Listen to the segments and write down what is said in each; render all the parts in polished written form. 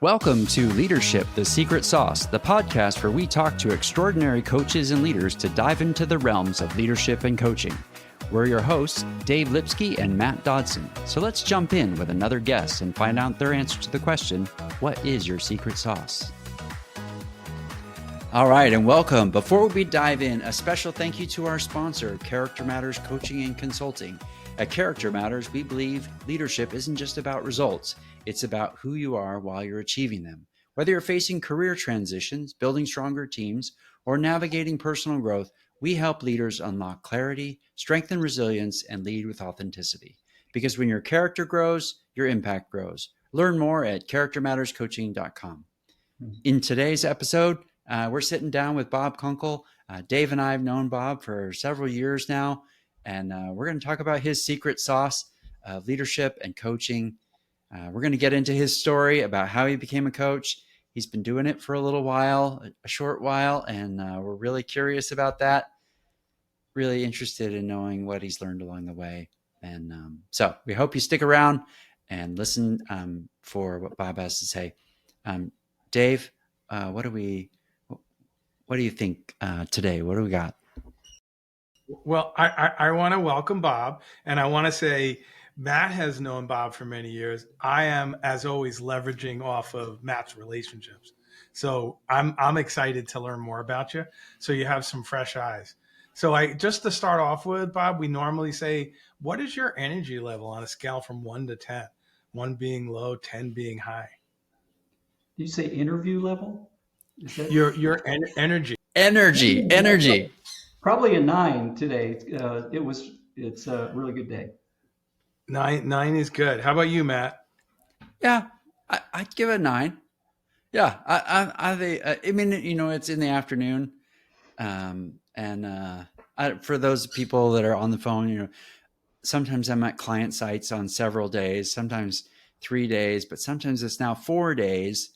Welcome to Leadership, the Secret Sauce, the podcast where we talk to extraordinary coaches and leaders to dive into the realms of leadership and coaching. We're your hosts, Dave Lipsky and Matt Dodson. So let's jump in with another guest and find out their answer to the question, what is your secret sauce? All right, and welcome. Before we dive in, a special thank you to our sponsor, Character Matters Coaching and Consulting. At Character Matters, we believe leadership isn't just about results. It's about who you are while you're achieving them. Whether you're facing career transitions, building stronger teams, or navigating personal growth, we help leaders unlock clarity, strengthen resilience, and lead with authenticity. Because when your character grows, your impact grows. Learn more at charactermatterscoaching.com. In today's episode, we're sitting down with Bob Kunkle. Dave and I have known Bob for several years now, and we're going to talk about his secret sauce of leadership and coaching. We're going to get into his story about how he became a coach. He's been doing it for a little while, a short while, and we're really curious about that. Really interested in knowing what he's learned along the way. And so we hope you stick around and listen for what Bob has to say. Dave, what do you think today? What do we got? Well, I want to welcome Bob, and I want to say Matt has known Bob for many years. I am, as always, leveraging off of Matt's relationships. So I'm excited to learn more about you, so you have some fresh eyes. So just to start off with, Bob, we normally say, what is your energy level on a scale from 1 to 10? 1 being low, 10 being high. Did you say interview level? Is that... Your energy. Energy. Probably a 9 today. It's a really good day. 9 is good. How about you, Matt? Yeah, I'd give it a 9. Yeah, I mean, you know, it's in the afternoon, for those people that are on the phone, you know, sometimes I'm at client sites on several days, sometimes 3 days, but sometimes it's now 4 days,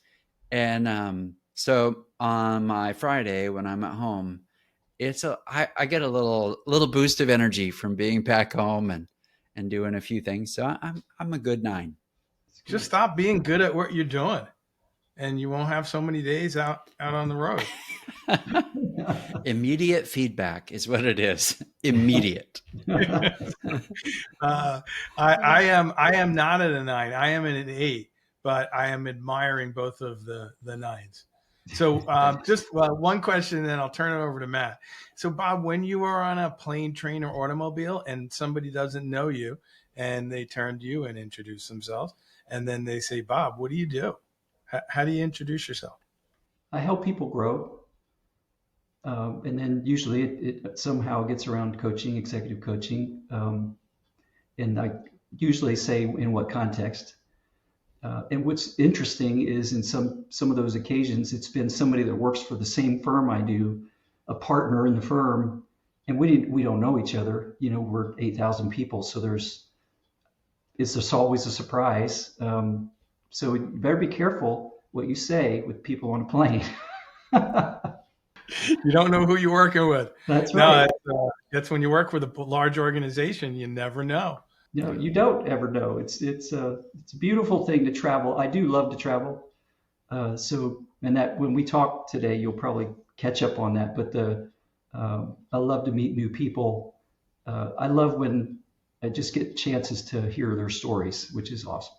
and so on my Friday when I'm at home, I get a little boost of energy from being back home and doing a few things. So I'm a good 9. Just stop being good at what you're doing, and you won't have so many days out on the road. Immediate feedback is what it is. Immediate. I am not at a 9. I am at an 8, but I am admiring both of the 9s. So just one question, and then I'll turn it over to Matt. So Bob, when you are on a plane, train, or automobile and somebody doesn't know you and they turn to you and introduce themselves, and then they say, Bob, what do you do? How do you introduce yourself? I help people grow. And then usually it somehow gets around coaching, executive coaching. And I usually say in what context. And what's interesting is in some of those occasions, it's been somebody that works for the same firm I do, a partner in the firm, and we don't know each other. You know, we're 8,000 people, so it's just always a surprise. So you better be careful what you say with people on a plane. You don't know who you're working with. That's right. No, that's when you work with a large organization, you never know. No, you don't ever know. It's a beautiful thing to travel. I do love to travel. And that when we talk today, you'll probably catch up on that. But I love to meet new people. I love when I just get chances to hear their stories, which is awesome.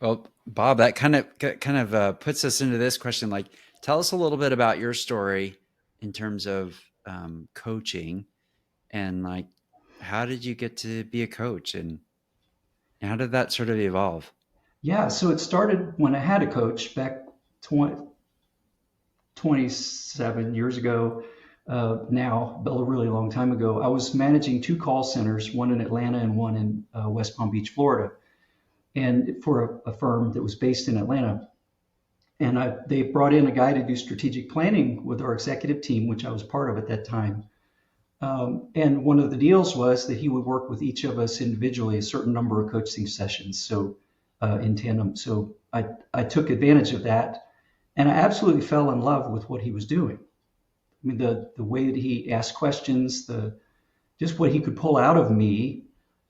Well, Bob, that kind of puts us into this question. Like, tell us a little bit about your story in terms of coaching, and like, how did you get to be a coach, and how did that sort of evolve? Yeah, so it started when I had a coach back 27 years ago, now, but a really long time ago. I was managing 2 call centers, one in Atlanta and one in West Palm Beach, Florida, and for a firm that was based in Atlanta. And they brought in a guy to do strategic planning with our executive team, which I was part of at that time. And one of the deals was that he would work with each of us individually a certain number of coaching sessions, so in tandem. So I took advantage of that, and I absolutely fell in love with what he was doing. I mean, the way that he asked questions, just what he could pull out of me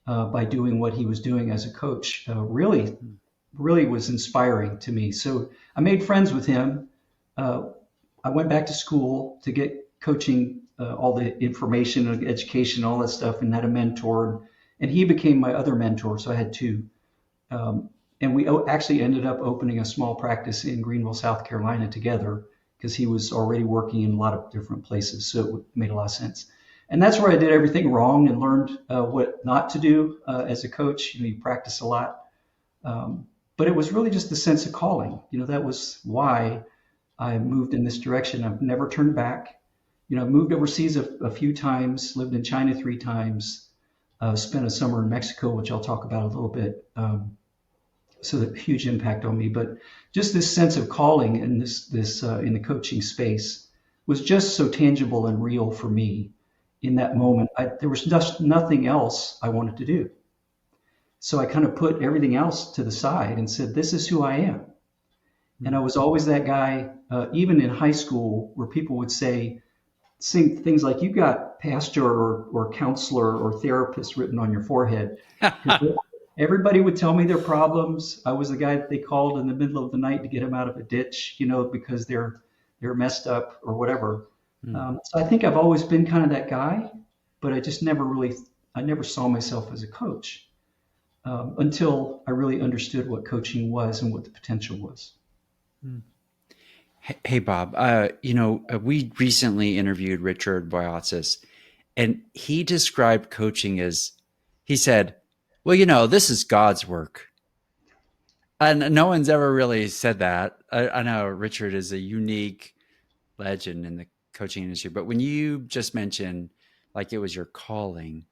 by doing what he was doing as a coach, really really was inspiring to me. So I made friends with him. Uh, I went back to school to get coaching, all the information, education, all that stuff, and had a mentor. And he became my other mentor. So I had two. Um, and we actually ended up opening a small practice in Greenville, South Carolina together because he was already working in a lot of different places. So it made a lot of sense. And that's where I did everything wrong and learned what not to do as a coach. You practice a lot. But it was really just the sense of calling. That was why I moved in this direction. I've never turned back. I moved overseas a few times, lived in China 3 times, spent a summer in Mexico, which I'll talk about a little bit. So that huge impact on me. But just this sense of calling and this in the coaching space was just so tangible and real for me in that moment. There was just nothing else I wanted to do. So I kind of put everything else to the side and said, this is who I am. And I was always that guy, even in high school, where people would sing things like, you got pastor or counselor or therapist written on your forehead. Everybody would tell me their problems. I was the guy that they called in the middle of the night to get them out of a ditch, because they're messed up or whatever. So I think I've always been kind of that guy, but I never saw myself as a coach until I really understood what coaching was and what the potential was. Hey, Bob, we recently interviewed Richard Boyatzis, and he described coaching as, he said, well, this is God's work. And no one's ever really said that. I know Richard is a unique legend in the coaching industry, but when you just mentioned like it was your calling,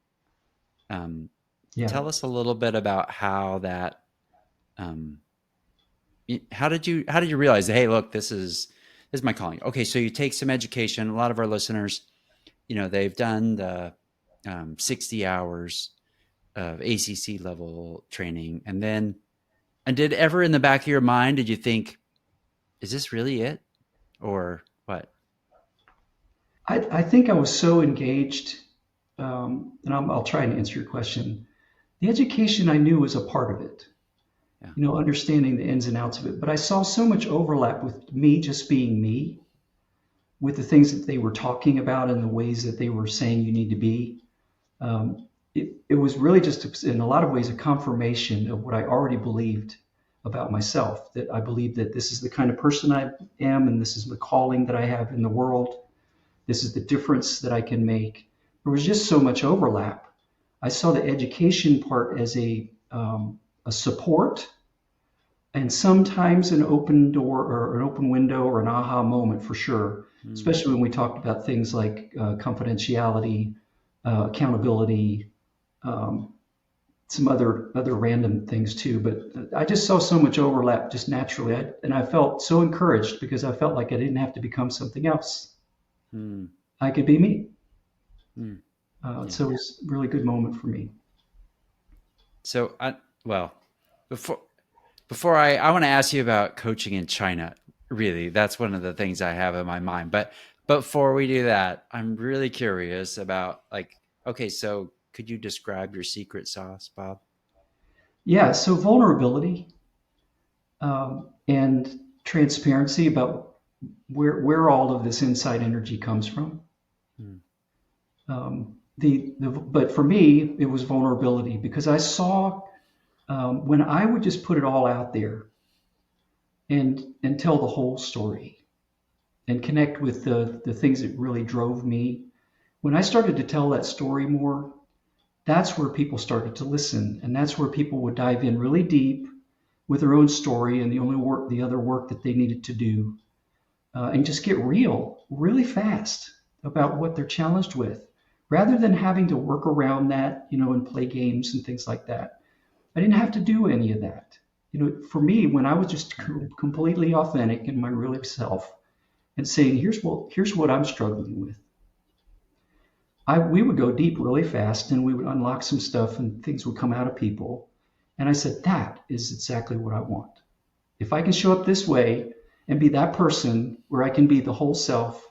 tell us a little bit about how that, how did you realize, hey, look, this is my calling. Okay. So you take some education. A lot of our listeners, they've done the 60 hours of ACC level training. And did ever in the back of your mind, did you think, is this really it or what? I think I was so engaged, and I'll try and answer your question. The education I knew was a part of it, understanding the ins and outs of it. But I saw so much overlap with me just being me, with the things that they were talking about and the ways that they were saying you need to be. It was really just, in a lot of ways, a confirmation of what I already believed about myself, that I believed that this is the kind of person I am, and this is the calling that I have in the world. This is the difference that I can make. There was just so much overlap. I saw the education part as a support, and sometimes an open door or an open window or an aha moment for sure, especially when we talked about things like confidentiality, accountability, some other random things too. But I just saw so much overlap just naturally. And I felt so encouraged because I felt like I didn't have to become something else. I could be me. So it was a really good moment for me. So, before I want to ask you about coaching in China. Really, that's one of the things I have in my mind. But before we do that, I'm really curious about okay, so could you describe your secret sauce, Bob? Yeah, so vulnerability and transparency about where all of this inside energy comes from. But for me, it was vulnerability because I saw when I would just put it all out there and tell the whole story and connect with the things that really drove me. When I started to tell that story more, that's where people started to listen, and that's where people would dive in really deep with their own story and the other work that they needed to do, and just get real really fast about what they're challenged with, rather than having to work around that, and play games and things like that. I didn't have to do any of that. For me, when I was just completely authentic in my real self and saying, here's what I'm struggling with, we would go deep really fast and we would unlock some stuff and things would come out of people. And I said, that is exactly what I want. If I can show up this way and be that person where I can be the whole self,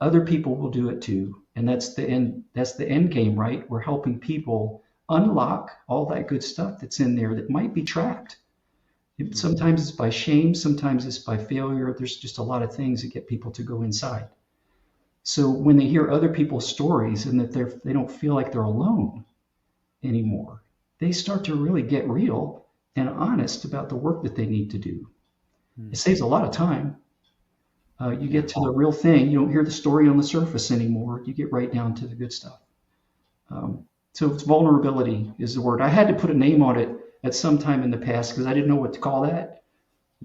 other people will do it too. And that's the end game, right? We're helping people unlock all that good stuff that's in there that might be trapped. Sometimes it's by shame, sometimes it's by failure. There's just a lot of things that get people to go inside. So when they hear other people's stories and that they don't feel like they're alone anymore, they start to really get real and honest about the work that they need to do. It saves a lot of time. You get to the real thing. You don't hear the story on the surface anymore. You get right down to the good stuff. So it's vulnerability is the word. I had to put a name on it at some time in the past because I didn't know what to call that.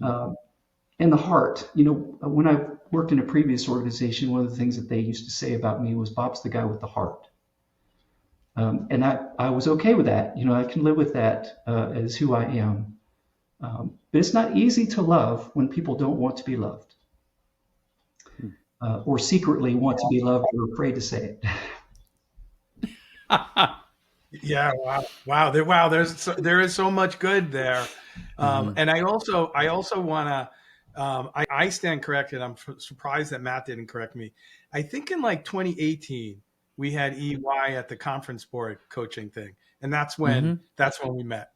And the heart, when I worked in a previous organization, one of the things that they used to say about me was Bob's the guy with the heart. And I was okay with that. I can live with that as who I am. But it's not easy to love when people don't want to be loved or secretly want to be loved or afraid to say it. Yeah. Wow. There is so much good there. And I also want to, I stand corrected. I'm surprised that Matt didn't correct me. I think in like 2018, we had EY at the conference board coaching thing. And that's when we met.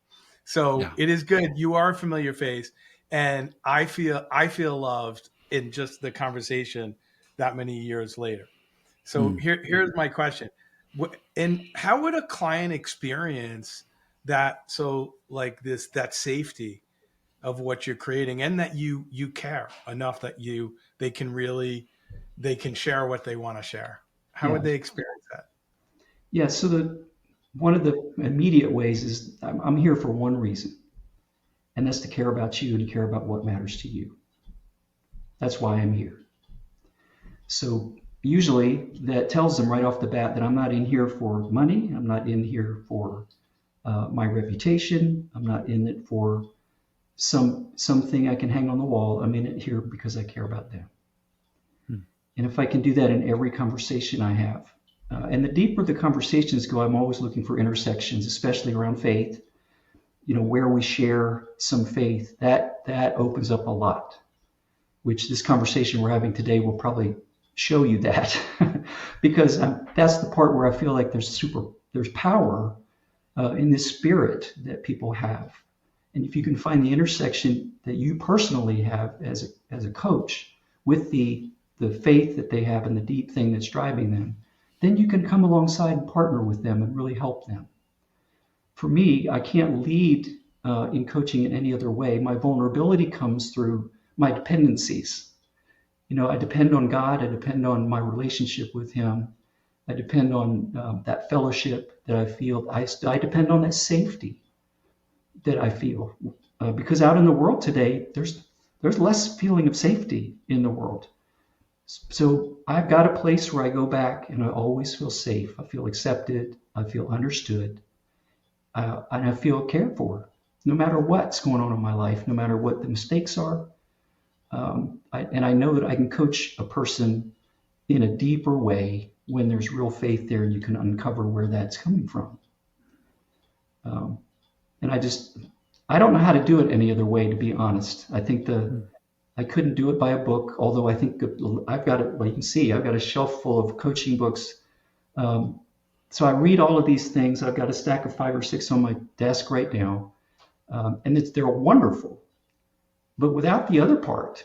So it is good. You are a familiar face. And I feel loved in just the conversation that many years later. So here's my question. And how would a client experience that? So like that safety of what you're creating and that you care enough that they can share what they want to share. How Yeah. would they experience that? Yeah. So one of the immediate ways is I'm here for one reason, and that's to care about you and care about what matters to you. That's why I'm here. So usually that tells them right off the bat that I'm not in here for money. I'm not in here for my reputation. I'm not in it for something I can hang on the wall. I'm in it here because I care about them. And if I can do that in every conversation I have, and the deeper the conversations go, I'm always looking for intersections, especially around faith. Where we share some faith, that opens up a lot, which this conversation we're having today will probably show you that, because that's the part where I feel like there's power in this spirit that people have. And if you can find the intersection that you personally have as a coach with the faith that they have and the deep thing that's driving them, then you can come alongside and partner with them and really help them. For me, I can't lead in coaching in any other way. My vulnerability comes through my dependencies. I depend on God. I depend on my relationship with Him. I depend on that fellowship that I feel. I depend on that safety that I feel, because out in the world today, there's less feeling of safety in the world. So I've got a place where I go back and I always feel safe. I feel accepted. I feel understood. And I feel cared for, no matter what's going on in my life, no matter what the mistakes are. And I know that I can coach a person in a deeper way when there's real faith there and you can uncover where that's coming from. And I don't know how to do it any other way, to be honest. I think I couldn't do it by a book, although I think I've got it. Well, you can see I've got a shelf full of coaching books. So I read all of these things. I've got a stack of 5 or 6 on my desk right now, and they're wonderful. But without the other part,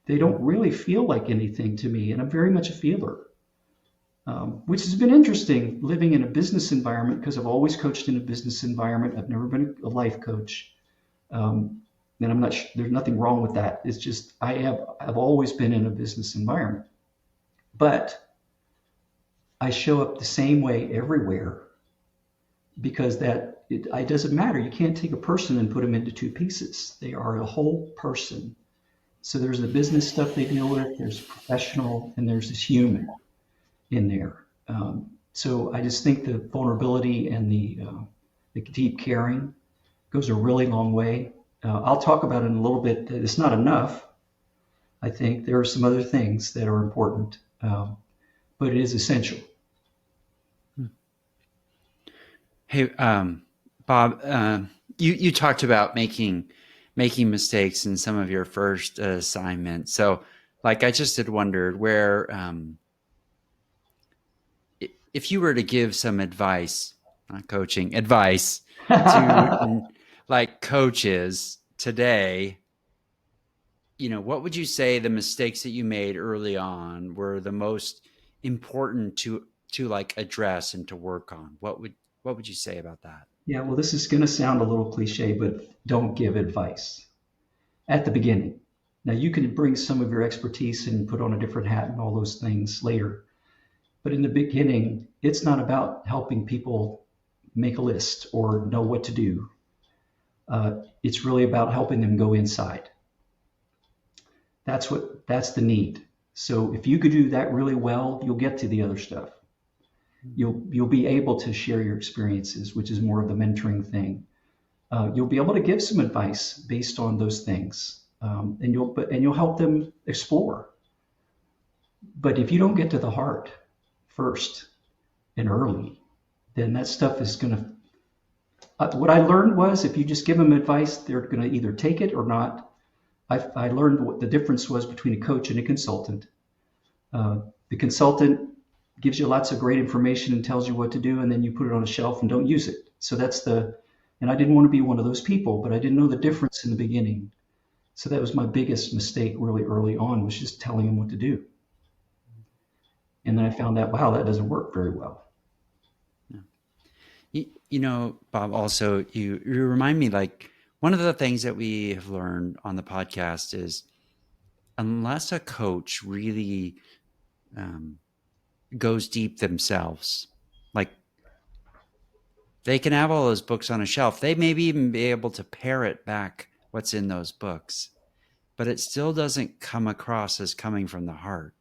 they don't really feel like anything to me, and I'm very much a feeler, which has been interesting living in a business environment because I've always coached in a business environment. I've never been a life coach, and I'm not. There's nothing wrong with that. It's just I've always been in a business environment, but I show up the same way everywhere because it doesn't matter. You can't take a person and put them into 2 pieces. They are a whole person. So there's the business stuff they deal with, there's professional, and there's this human in there. So I just think the vulnerability and the deep caring goes a really long way. I'll talk about it in a little bit. It's not enough. I think there are some other things that are important, but it is essential. Hey, Bob, you talked about making mistakes in some of your first assignments. So, like, I just had wondered where, if you were to give some advice, not coaching, advice to like coaches today, what would you say the mistakes that you made early on were the most important to like address and to work on? What would you say about that? Yeah, well, this is going to sound a little cliche, but don't give advice at the beginning. Now, you can bring some of your expertise and put on a different hat and all those things later. But in the beginning, it's not about helping people make a list or know what to do. It's really about helping them go inside. That's the need. So if you could do that really well, you'll get to the other stuff. You'll be able to share your experiences, which is more of the mentoring thing. You'll be able to give some advice based on those things, and you'll help them explore. But if you don't get to the heart first and early, then that stuff is going to. What I learned was if you just give them advice, they're going to either take it or not. I learned what the difference was between a coach and a consultant. The consultant gives you lots of great information and tells you what to do, and then you put it on a shelf and don't use it. So and I didn't want to be one of those people, but I didn't know the difference in the beginning. So that was my biggest mistake really early on, was just telling them what to do. And then I found out, wow, that doesn't work very well. Bob, also, you remind me, like, one of the things that we have learned on the podcast is unless a coach really goes deep themselves, like they can have all those books on a shelf. They maybe even be able to parrot back what's in those books, but it still doesn't come across as coming from the heart.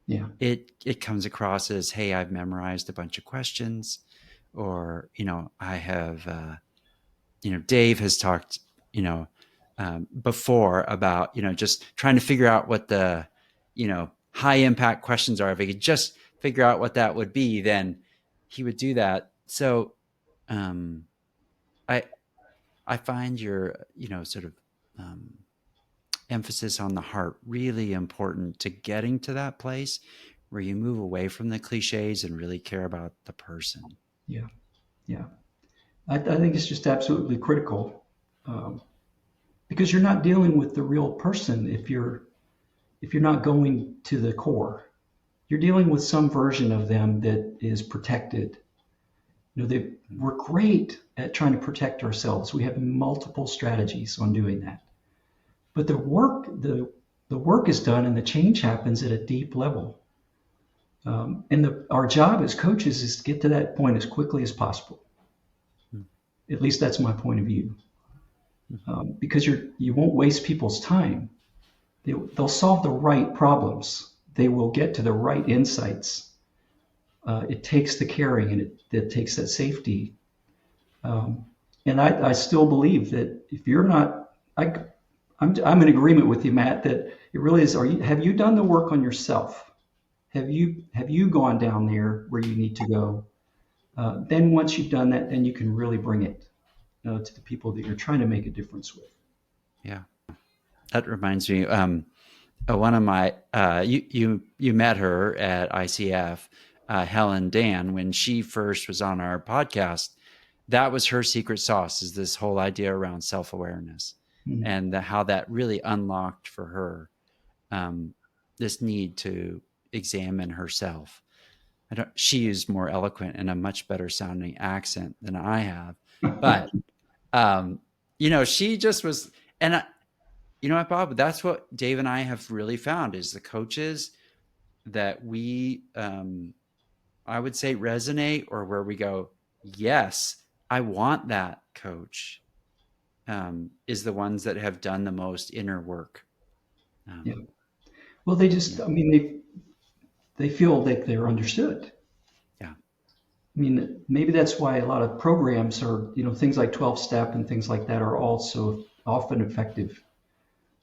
Yeah. It comes across as, hey, I've memorized a bunch of questions, or, I have, Dave has talked, before about, just trying to figure out what the, high impact questions are. If he could just figure out what that would be, then he would do that. So, I find your, sort of, emphasis on the heart really important to getting to that place where you move away from the cliches and really care about the person. Yeah. I think it's just absolutely critical, because you're not dealing with the real person if you're not going to the core. You're dealing with some version of them that is protected. We're great at trying to protect ourselves. We have multiple strategies on doing that. But the work is done and the change happens at a deep level. And our job as coaches is to get to that point as quickly as possible. At least that's my point of view. Because you won't waste people's time. They'll solve the right problems. They will get to the right insights. It takes the caring and it takes that safety. And I still believe that if you're not, I'm in agreement with you, Matt, that it really is. Have you done the work on yourself? Have you gone down there where you need to go? Then once you've done that, then you can really bring it to the people that you're trying to make a difference with. Yeah, that reminds me. One of my you met her at ICF, Helen Dan, when she first was on our podcast. That was her secret sauce, is this whole idea around self-awareness. Mm-hmm. And how that really unlocked for her this need to examine herself. She used more eloquent and a much better sounding accent than I have, but she just was. And you know what, Bob? That's what Dave and I have really found, is the coaches that we, I would say, resonate, or where we go, yes, I want that coach. Is the ones that have done the most inner work. Yeah. Well, they just, they feel like they're understood. Yeah. Maybe that's why a lot of programs are, things like 12-step and things like that are also often effective,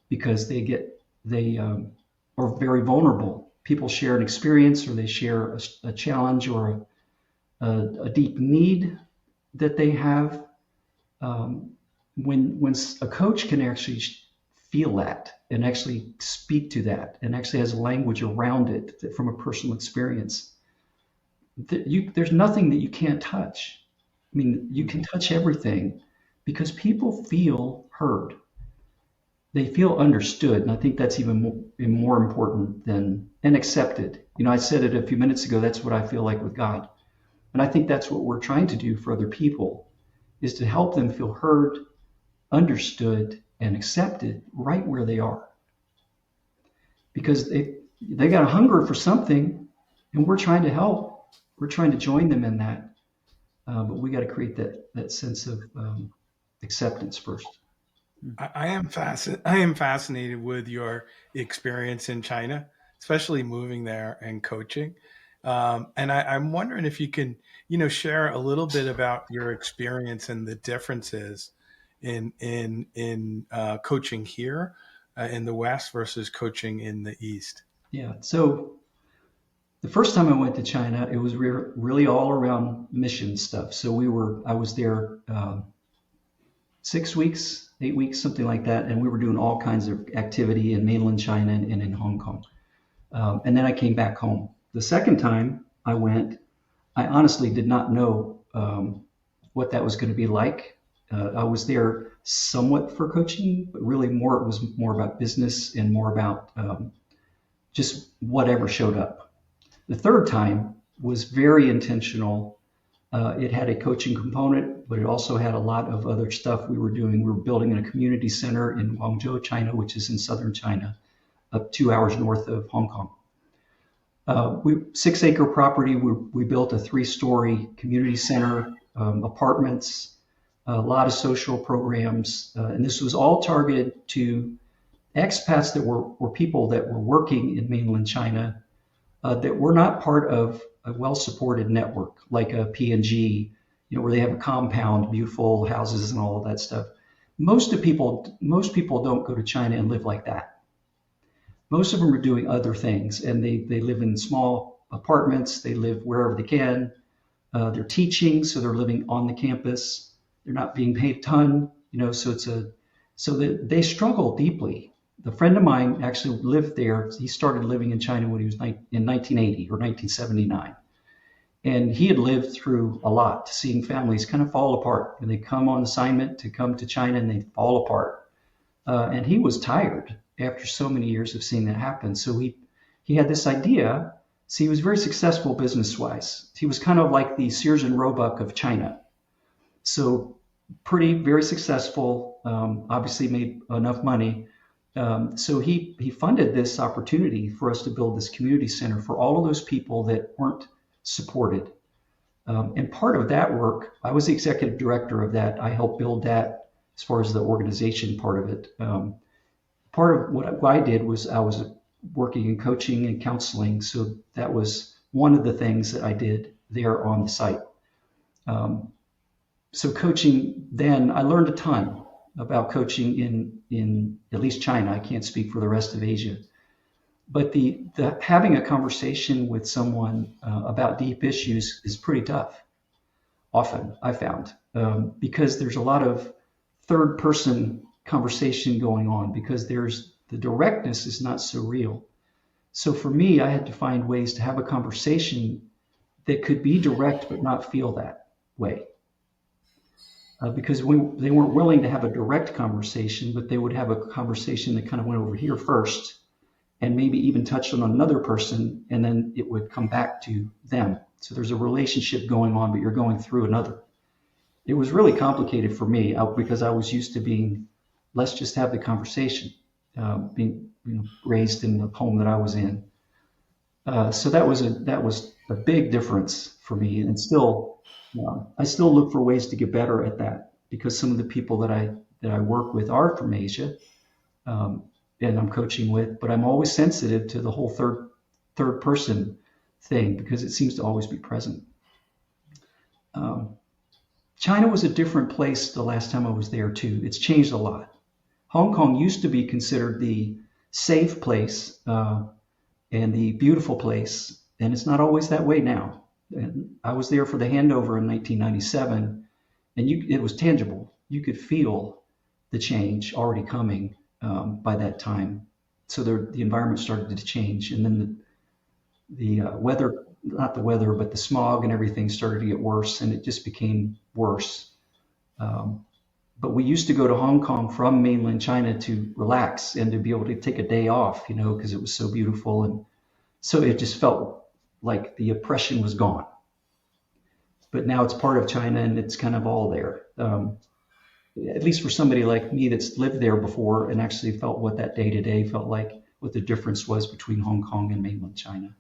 because they are very vulnerable. People share an experience, or they share a challenge, or a deep need that they have. When a coach can actually feel that and actually speak to that and actually has language around it from a personal experience, there's nothing that you can't touch. You can touch everything, because people feel heard. they feel understood. And I think that's even more important than and accepted. I said it a few minutes ago. That's what I feel like with God. And I think that's what we're trying to do for other people is to help them feel heard, understood, and accepted right where they are. Because they got a hunger for something, and we're trying to help. We're trying to join them in that. But we got to create that sense of acceptance first. I am fascinated with your experience in China, especially moving there and coaching. And I'm wondering if you can, share a little bit about your experience and the differences in coaching here in the West versus coaching in the East. Yeah. So the first time I went to China, it was really all around mission stuff. So I was there 6 weeks, 8 weeks, something like that, and we were doing all kinds of activity in mainland China and in Hong Kong. And then I came back home. The second time I went, I honestly did not know what that was going to be like. I was there somewhat for coaching, but really it was more about business and more about just whatever showed up. The third time was very intentional. It had a coaching component, but it also had a lot of other stuff we were doing. We were building a community center in Guangzhou, China, which is in southern China, up 2 hours north of Hong Kong. 6-acre property. We built a 3-story community center, apartments, a lot of social programs, and this was all targeted to expats that were people that were working in mainland China that were not part of a well-supported network like a P&G, where they have a compound, beautiful houses and all of that stuff. Most people don't go to China and live like that. Most of them are doing other things, and they live in small apartments. They live wherever they can. They're teaching, so they're living on the campus. They're not being paid a ton, so they struggle deeply. The friend of mine actually lived there. He started living in China when he was in 1980 or 1979. And he had lived through a lot, seeing families kind of fall apart. And they come on assignment to come to China and they fall apart. And he was tired after so many years of seeing that happen. So he had this idea. See, he was very successful business-wise. He was kind of like the Sears and Roebuck of China. So very successful, obviously made enough money. So he funded this opportunity for us to build this community center for all of those people that weren't supported. And part of that work, I was the executive director of that. I helped build that as far as the organization part of it. Part of what I did was I was working in coaching and counseling. So that was one of the things that I did there on the site. So coaching, then I learned a ton about coaching in at least China. I can't speak for the rest of Asia. But the having a conversation with someone about deep issues is pretty tough. Often, I found, because there's a lot of third person conversation going on, because the directness is not so real. So for me, I had to find ways to have a conversation that could be direct but not feel that way. Because they weren't willing to have a direct conversation, but they would have a conversation that kind of went over here first and maybe even touched on another person, and then it would come back to them. So there's a relationship going on, but you're going through another. It was really complicated for me because I was used to being, let's just have the conversation, being raised in the home that I was in. So that was a big difference for me, and I still look for ways to get better at that, because some of the people that I work with are from Asia, and I'm coaching with, but I'm always sensitive to the whole third person thing, because it seems to always be present. China was a different place the last time I was there too. It's changed a lot. Hong Kong used to be considered the safe place and the beautiful place, and it's not always that way now. And I was there for the handover in 1997, and it was tangible. You could feel the change already coming by that time. So the environment started to change, and then the weather, not the weather, but the smog and everything started to get worse, and it just became worse. but we used to go to Hong Kong from mainland China to relax and to be able to take a day off, because it was so beautiful. And so it just felt like the oppression was gone. But now it's part of China and it's kind of all there. At least for somebody like me that's lived there before and actually felt what that day to day felt like, what the difference was between Hong Kong and mainland China.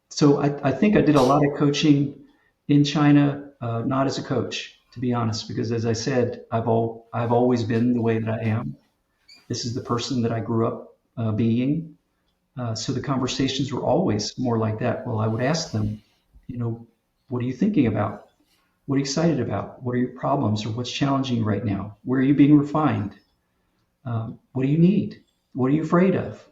So I think I did a lot of coaching in China, not as a coach, to be honest, because as I said, I've always been the way that I am. This is the person that I grew up being. So the conversations were always more like that. Well, I would ask them, what are you thinking about? What are you excited about? What are your problems, or what's challenging you right now? Where are you being refined? What do you need? What are you afraid of?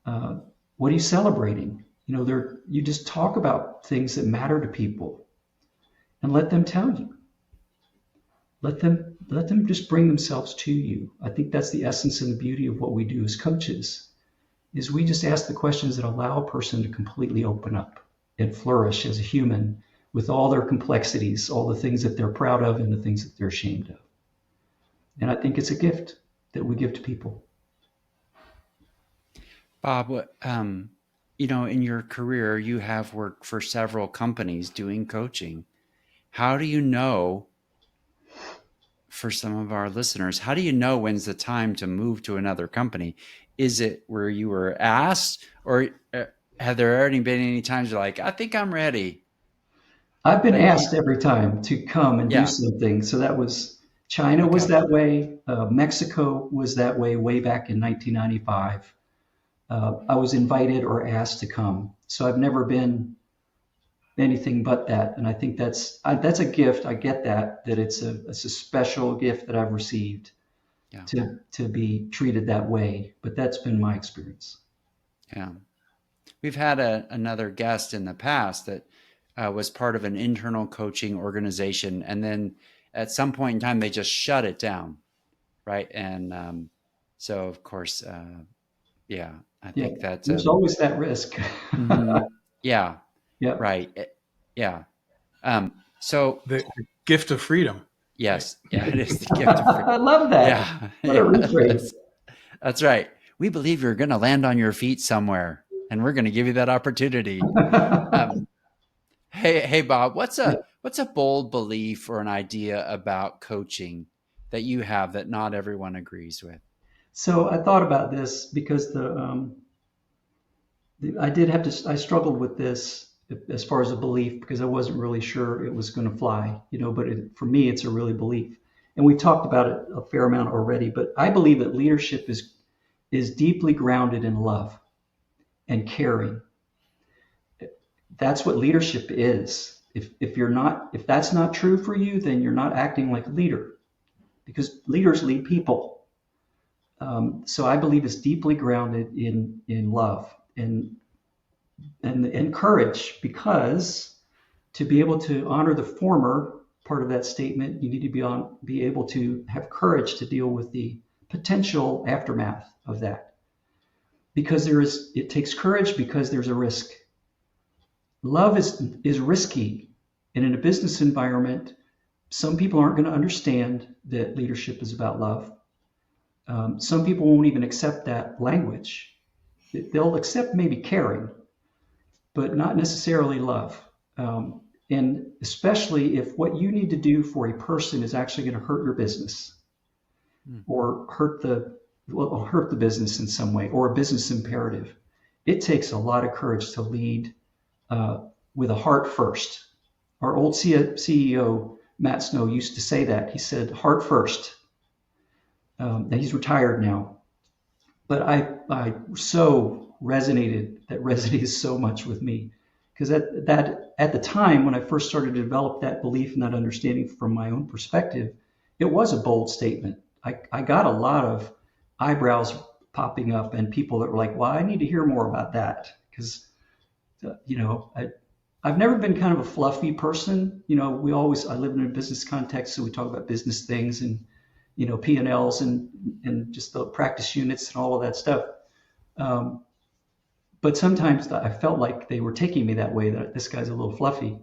What are you celebrating? You just talk about things that matter to people and let them tell you. Let them just bring themselves to you. I think that's the essence and the beauty of what we do as coaches, is we just ask the questions that allow a person to completely open up and flourish as a human with all their complexities, all the things that they're proud of and the things that they're ashamed of. And I think it's a gift that we give to people. Bob, in your career, you have worked for several companies doing coaching. How do you know, for some of our listeners, how do you know when's the time to move to another company? Is it where you were asked, or have there already been any times you're like, I think I'm ready? I've been asked every time to come and do Yeah. something. So that was, China was that way. Mexico was that way back in 1995. I was invited or asked to come. So I've never been anything but that. And I think that's a gift. I get that it's a special gift that I've received to be treated that way. But that's been my experience. Yeah. We've had another guest in the past that was part of an internal coaching organization. And then at some point in time, they just shut it down. Right. And so, of course, I think that's there's always that risk. Yeah. Yeah. Right. Yeah. So the gift of freedom. Yes. Yeah, it is the gift of freedom. I love that. Yeah. What a rephrase. That's right. We believe you're going to land on your feet somewhere, and we're going to give you that opportunity. Hey, Bob, what's a bold belief or an idea about coaching that you have that not everyone agrees with? So I thought about this because I struggled with this as far as a belief, because I wasn't really sure it was going to fly, but for me, it's a really belief. And we talked about it a fair amount already, but I believe that leadership is deeply grounded in love and caring. That's what leadership is. If that's not true for you, then you're not acting like a leader, because leaders lead people. So I believe it's deeply grounded in love and courage, because to be able to honor the former part of that statement, you need to be able to have courage to deal with the potential aftermath of that. Because it takes courage, because there's a risk. Love is risky. And in a business environment, some people aren't going to understand that leadership is about love. Some people won't even accept that language. They'll accept maybe caring, but not necessarily love. And especially if what you need to do for a person is actually going to hurt your business or hurt the business in some way, or a business imperative. It takes a lot of courage to lead with a heart first. Our old CEO, Matt Snow, used to say that. He said, heart first. And he's retired now. But I so resonated so much with me, because at the time when I first started to develop that belief and that understanding from my own perspective, it was a bold statement. I got a lot of eyebrows popping up and people that were like, well, I need to hear more about that, because I've never been kind of a fluffy person. I live in a business context, so we talk about business things and P&Ls and just the practice units and all of that stuff. But sometimes I felt like they were taking me that way, that this guy's a little fluffy.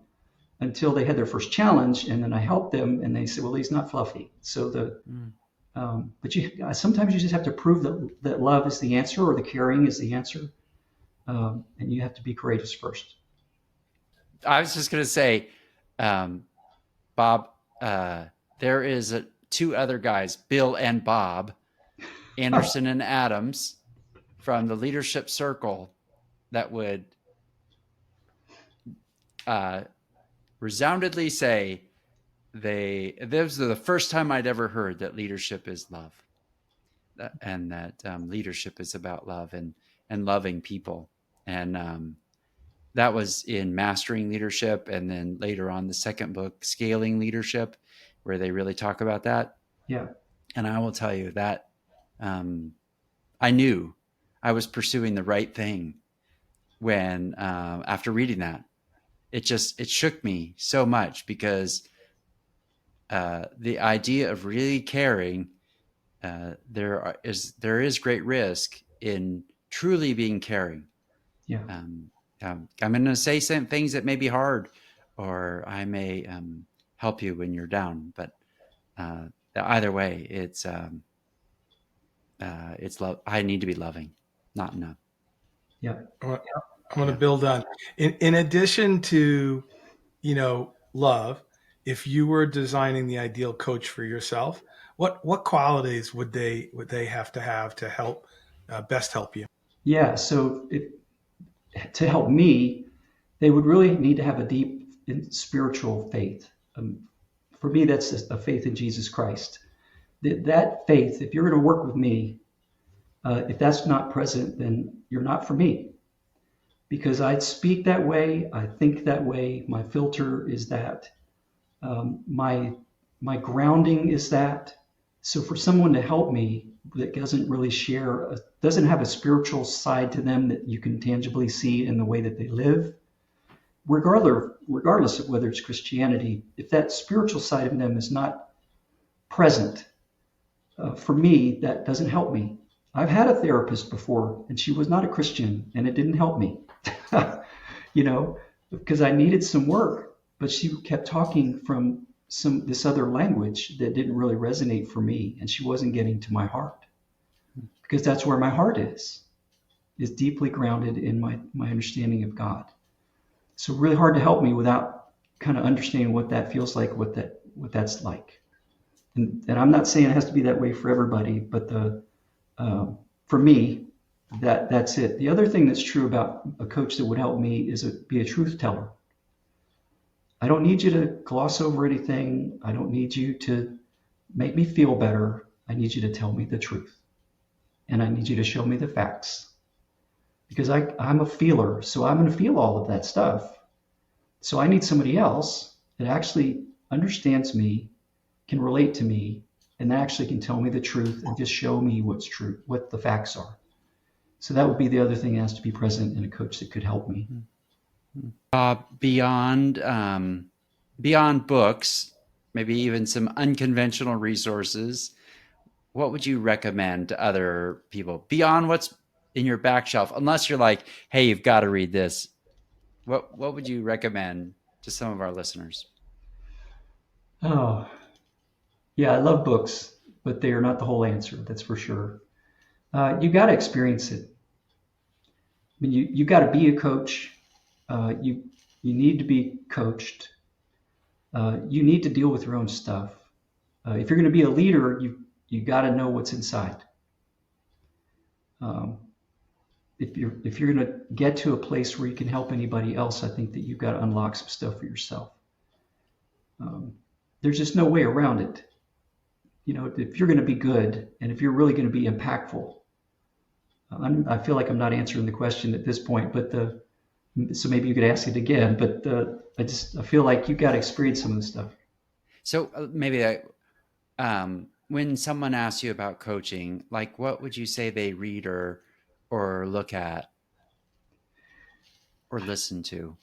until they had their first challenge, and then I helped them, and they said, "Well, he's not fluffy." So but sometimes you just have to prove that love is the answer, or the caring is the answer, and you have to be courageous first. I was just going to say, Bob, there is two other guys, Bill and Bob, Anderson and Adams, from the leadership circle that would resoundingly say this was the first time I'd ever heard that leadership is love, and that leadership is about love and loving people. And that was in Mastering Leadership, and then later on the second book, Scaling Leadership, where they really talk about that. Yeah. And I will tell you that I knew I was pursuing the right thing when after reading that. It shook me so much, because the idea of really caring, there is great risk in truly being caring. Yeah. I'm going to say some things that may be hard, or I may help you when you're down. But either way, it's love. I need to be loving, not enough. Yeah. I want to build on. In addition to, love, if you were designing the ideal coach for yourself, what qualities would they have to help best help you? Yeah. So to help me, they would really need to have a deep spiritual faith. For me, that's a faith in Jesus Christ. That faith, if you're going to work with me, if that's not present, then you're not for me. Because I speak that way, I think that way, my filter is that, my grounding is that. So for someone to help me that doesn't really doesn't have a spiritual side to them that you can tangibly see in the way that they live, regardless of whether it's Christianity, if that spiritual side of them is not present, for me, that doesn't help me. I've had a therapist before, and she was not a Christian, and it didn't help me, because I needed some work, but she kept talking from this other language that didn't really resonate for me, and she wasn't getting to my heart, because that's where my heart is deeply grounded in my understanding of God. So really hard to help me without kind of understanding what that feels like, what that's like. And I'm not saying it has to be that way for everybody, but for me, that's it. The other thing that's true about a coach that would help me is be a truth teller. I don't need you to gloss over anything. I don't need you to make me feel better. I need you to tell me the truth. And I need you to show me the facts. Because I'm a feeler, so I'm going to feel all of that stuff. So I need somebody else that actually understands me, can relate to me, and actually can tell me the truth and just show me what's true, what the facts are. So that would be the other thing that has to be present in a coach that could help me. Beyond books, maybe even some unconventional resources, what would you recommend to other people beyond what's in your back shelf? Unless you're like, hey, you've got to read this. What would you recommend to some of our listeners? Oh, yeah, I love books, but they are not the whole answer. That's for sure. You got to experience it. I mean, you got to be a coach. You need to be coached. You need to deal with your own stuff. If you're going to be a leader, you got to know what's inside. If you're going to get to a place where you can help anybody else, I think that you've got to unlock some stuff for yourself. There's just no way around it. If you're going to be good and if you're really going to be impactful, I feel like I'm not answering the question at this point, but so maybe you could ask it again. But I feel like you've got to experience some of this stuff. So maybe when someone asks you about coaching, like what would you say they read or look at or listen to?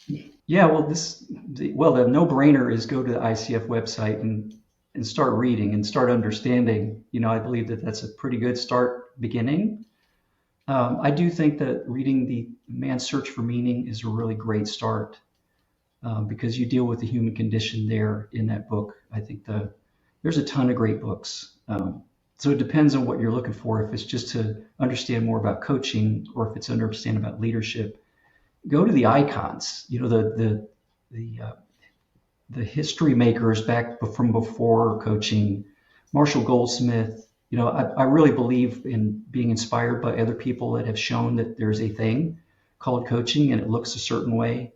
Yeah, well, the no-brainer is go to the ICF website and start reading and start understanding. I believe that that's a pretty good beginning. I do think that reading the Man's Search for Meaning is a really great start. because you deal with the human condition there in that book. I think there's a ton of great books. So it depends on what you're looking for. If it's just to understand more about coaching, or if it's to understand about leadership, go to the icons. You know, the history makers back from before coaching, Marshall Goldsmith. You know, I really believe in being inspired by other people that have shown that there's a thing called coaching and it looks a certain way.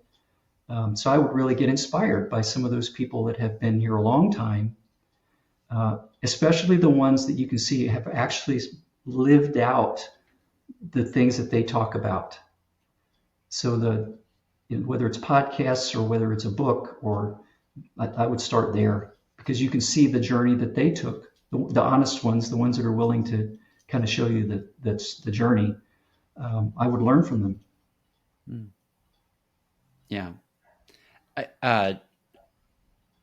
So I would really get inspired by some of those people that have been here a long time, especially the ones that you can see have actually lived out the things that they talk about. So whether it's podcasts or whether it's a book, or I would start there, because you can see the journey that they took, the honest ones, the ones that are willing to kind of show you that that's the journey. I would learn from them. Yeah.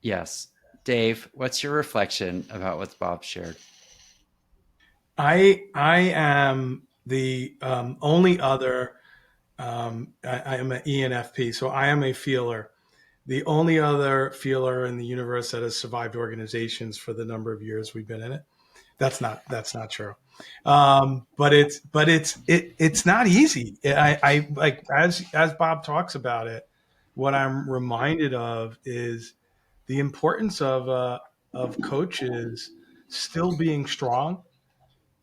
Yes. Dave, what's your reflection about what Bob shared? I am the only other. I am an ENFP, so I am a feeler. The only other feeler in the universe that has survived organizations for the number of years we've been in it. That's not true. But it's not easy. I like, as Bob talks about it, what I'm reminded of is the importance of coaches still being strong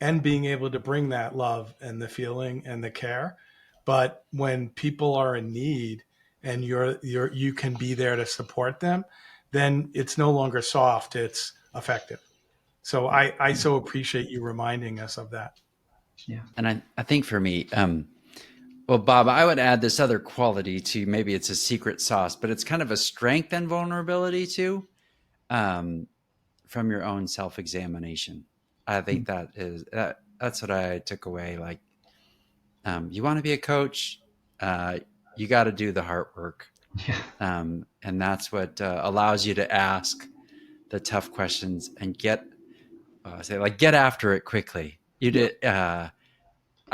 and being able to bring that love and the feeling and the care. But when people are in need and you can be there to support them, then it's no longer soft, it's effective. So I so appreciate you reminding us of that. Yeah. And I think for me, well, Bob, I would add this other quality to, maybe it's a secret sauce, but it's kind of a strength and vulnerability too, from your own self-examination. I think that's what I took away. Like, you want to be a coach, you got to do the hard work. Yeah. And that's what allows you to ask the tough questions and get after it quickly. You did.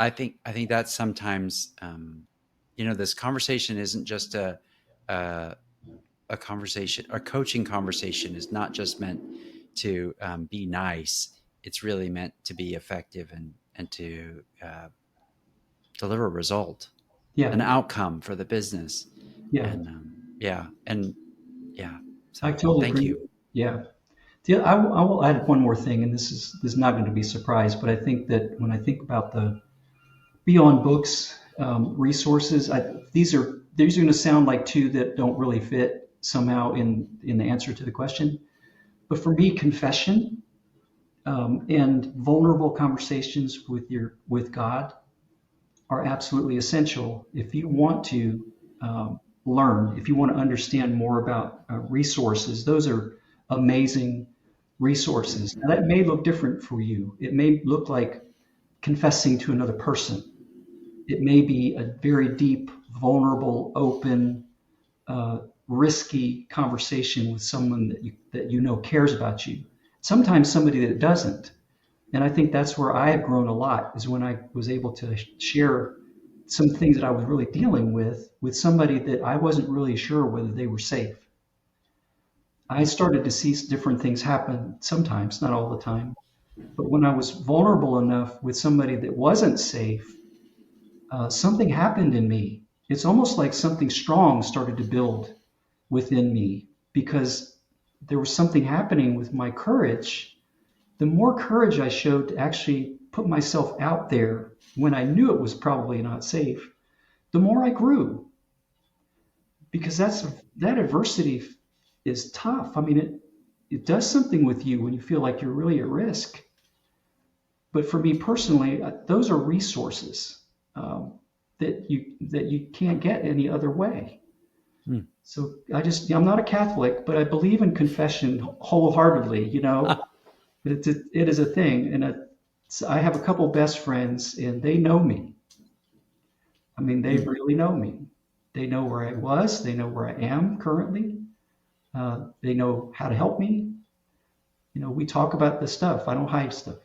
I think that's sometimes, this conversation isn't just a conversation. A coaching conversation is not just meant to be nice. It's really meant to be effective and to deliver a result, an Yeah. outcome for the business. Yeah. And so I totally thank agree. you. Yeah. I will add one more thing, and this is not going to be a surprise, but I think that when I think about the beyond books resources, these are going to sound like two that don't really fit somehow in the answer to the question. But for me, confession and vulnerable conversations with God are absolutely essential if you want to learn, if you want to understand more about resources. Those are amazing resources. Now, that may look different for you. It may look like confessing to another person. It may be a very deep, vulnerable, open, risky conversation with someone that you know cares about you. Sometimes somebody that doesn't. And I think that's where I have grown a lot, is when I was able to share some things that I was really dealing with somebody that I wasn't really sure whether they were safe. I started to see different things happen sometimes, not all the time. But when I was vulnerable enough with somebody that wasn't safe, something happened in me. It's almost like something strong started to build within me, because there was something happening with my courage. The more courage I showed to actually put myself out there when I knew it was probably not safe, the more I grew. Because that adversity is tough. I mean, it does something with you when you feel like you're really at risk. But for me personally, those are resources that you can't get any other way. So I'm not a Catholic, but I believe in confession wholeheartedly. But it is a thing, and I have a couple best friends, and they know me. I mean, they really know me. They know where I was. They know where I am currently. They know how to help me. We talk about the stuff. I don't hide stuff.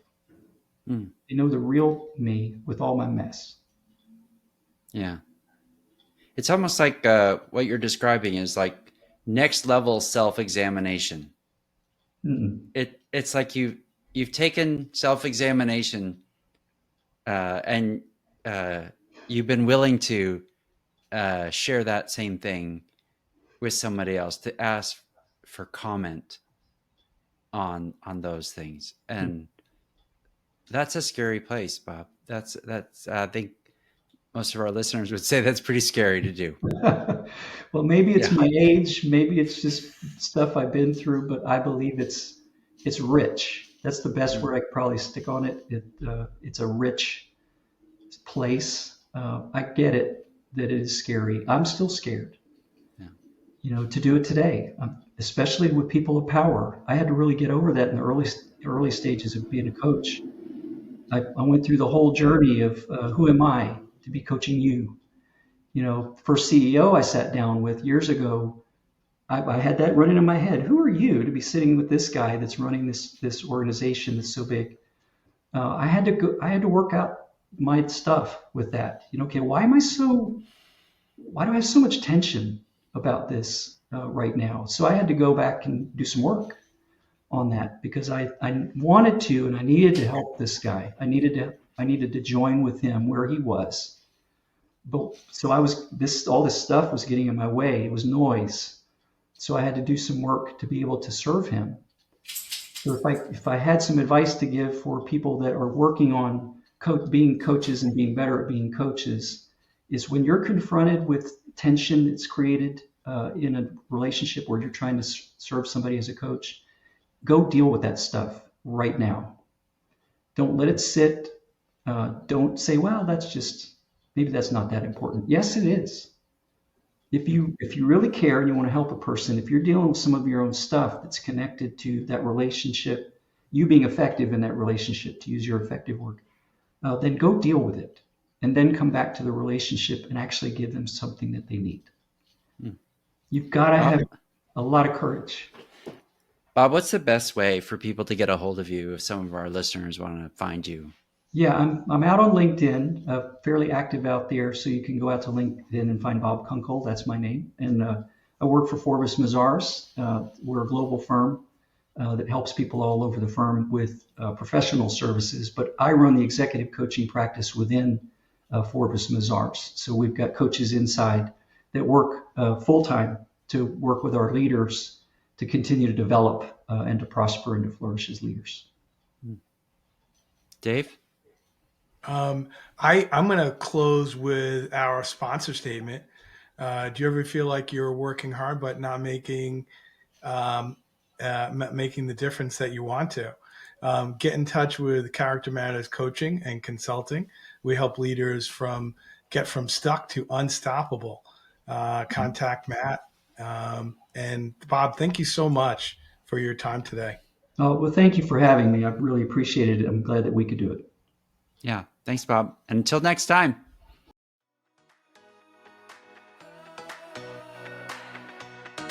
They know the real me with all my mess. Yeah. It's almost like what you're describing is like next level self-examination. Mm-mm. It's like you've taken self-examination and you've been willing to share that same thing with somebody else, to ask for comment on those things. And that's a scary place, Bob. That's I think most of our listeners would say that's pretty scary to do. Well, maybe it's Yeah. my age, maybe it's just stuff I've been through, but I believe it's rich. That's the best word I could probably stick on it. It's a rich place. I get it that it is scary. I'm still scared, Yeah. to do it today, especially with people of power. I had to really get over that in the early stages of being a coach. I went through the whole journey of who am I to be coaching you? First CEO I sat down with years ago, I had that running in my head. Who are you to be sitting with this guy that's running this organization that's so big? I had to go. I had to work out my stuff with that. Okay, why do I have so much tension about this right now? So I had to go back and do some work on that because I wanted to and I needed to help this guy. I needed to join with him where he was. But so all this stuff was getting in my way. It was noise. So I had to do some work to be able to serve him. So if I had some advice to give for people that are working on being coaches and being better at being coaches, is when you're confronted with tension that's created in a relationship where you're trying to serve somebody as a coach, go deal with that stuff right now. Don't let it sit. Don't say, well, maybe that's not that important. Yes, it is. If you really care and you want to help a person, if you're dealing with some of your own stuff that's connected to that relationship, you being effective in that relationship, to use your effective word, then go deal with it, and then come back to the relationship and actually give them something that they need. You've got to have a lot of courage. Bob, what's the best way for people to get a hold of you if some of our listeners want to find you? Yeah, I'm out on LinkedIn, fairly active out there. So you can go out to LinkedIn and find Bob Kunkle. That's my name. And I work for Forbes Mazars. We're a global firm that helps people all over the firm with professional services. But I run the executive coaching practice within Forbes Mazars. So we've got coaches inside that work full time to work with our leaders to continue to develop and to prosper and to flourish as leaders. Dave? I'm going to close with our sponsor statement. Do you ever feel like you're working hard but not making the difference that you want to? Get in touch with Character Matters Coaching and Consulting. We help leaders get from stuck to unstoppable. Contact Matt. And Bob, thank you so much for your time today. Well, thank you for having me. I really appreciated it. I'm glad that we could do it. Yeah. Thanks, Bob. And until next time.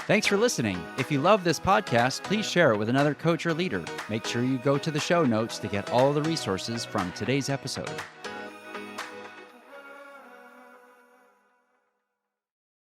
Thanks for listening. If you love this podcast, please share it with another coach or leader. Make sure you go to the show notes to get all the resources from today's episode.